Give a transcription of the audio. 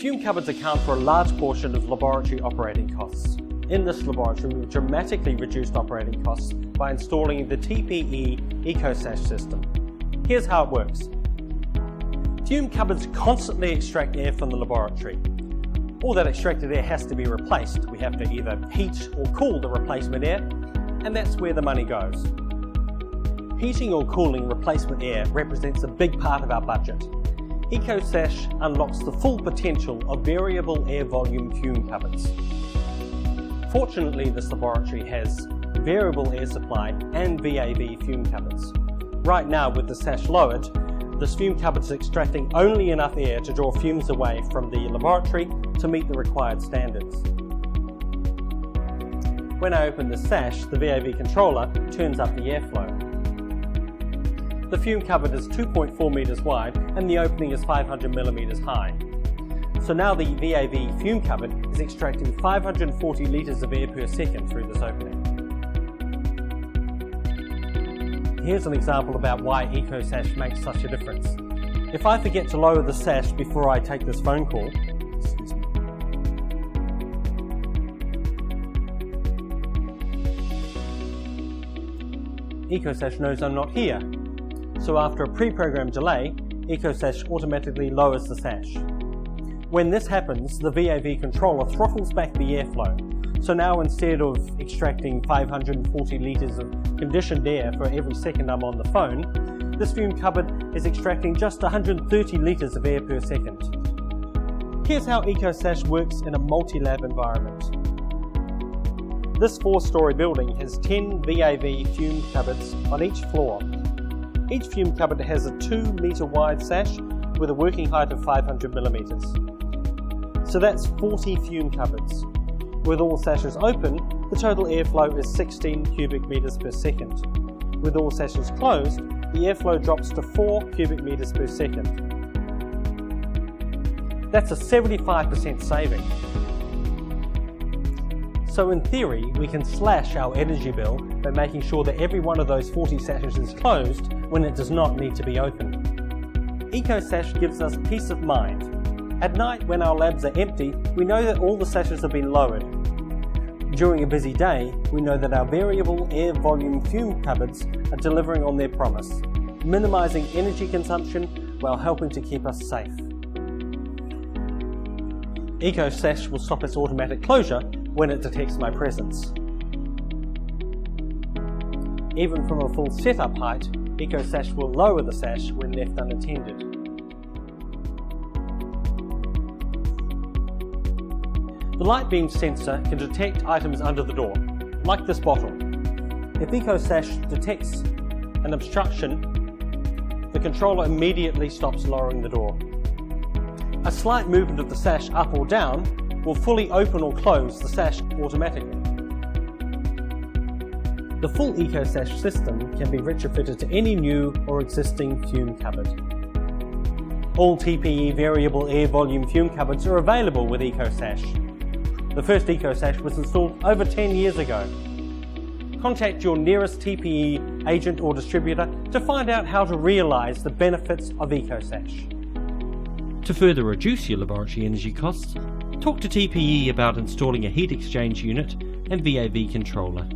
Fume cupboards account for a large portion of laboratory operating costs. In this laboratory, we've dramatically reduced operating costs by installing the TPE Ecosash system. Here's how it works. Fume cupboards constantly extract air from the laboratory. All that extracted air has to be replaced. We have to either heat or cool the replacement air, and that's where the money goes. Heating or cooling replacement air represents a big part of our budget. Ecosash unlocks the full potential of variable air volume fume cupboards. Fortunately, this laboratory has variable air supply and VAV fume cupboards. Right now, with the sash lowered, this fume cupboard is extracting only enough air to draw fumes away from the laboratory to meet the required standards. When I open the sash, the VAV controller turns up the airflow. The fume cupboard is 2.4 meters wide and the opening is 500 millimeters high. So now the VAV fume cupboard is extracting 540 liters of air per second through this opening. Here's an example about why Ecosash makes such a difference. If I forget to lower the sash before I take this phone call, Ecosash knows I'm not here. So after a pre-programmed delay, Ecosash automatically lowers the sash. When this happens, the VAV controller throttles back the airflow. So now instead of extracting 540 litres of conditioned air for every second I'm on the phone, this fume cupboard is extracting just 130 litres of air per second. Here's how Ecosash works in a multi-lab environment. This 4-storey building has 10 VAV fume cupboards on each floor. Each fume cupboard has a 2-metre wide sash with a working height of 500 millimetres. So that's 40 fume cupboards. With all sashes open, the total airflow is 16 cubic metres per second. With all sashes closed, the airflow drops to 4 cubic metres per second. That's a 75% saving. So in theory, we can slash our energy bill by making sure that every one of those 40 sashes is closed when it does not need to be opened. Ecosash gives us peace of mind. At night, when our labs are empty, we know that all the sashes have been lowered. During a busy day, we know that our variable air volume fume cupboards are delivering on their promise, minimizing energy consumption while helping to keep us safe. Ecosash will stop its automatic closure when it detects my presence. Even from a full setup height, Ecosash will lower the sash when left unattended. The light beam sensor can detect items under the door, like this bottle. If Ecosash detects an obstruction, the controller immediately stops lowering the door. A slight movement of the sash up or down will fully open or close the sash automatically. The full Ecosash system can be retrofitted to any new or existing fume cupboard. All TPE variable air volume fume cupboards are available with Ecosash. The first Ecosash was installed over 10 years ago. Contact your nearest TPE agent or distributor to find out how to realise the benefits of Ecosash. To further reduce your laboratory energy costs, talk to TPE about installing a heat exchange unit and VAV controller.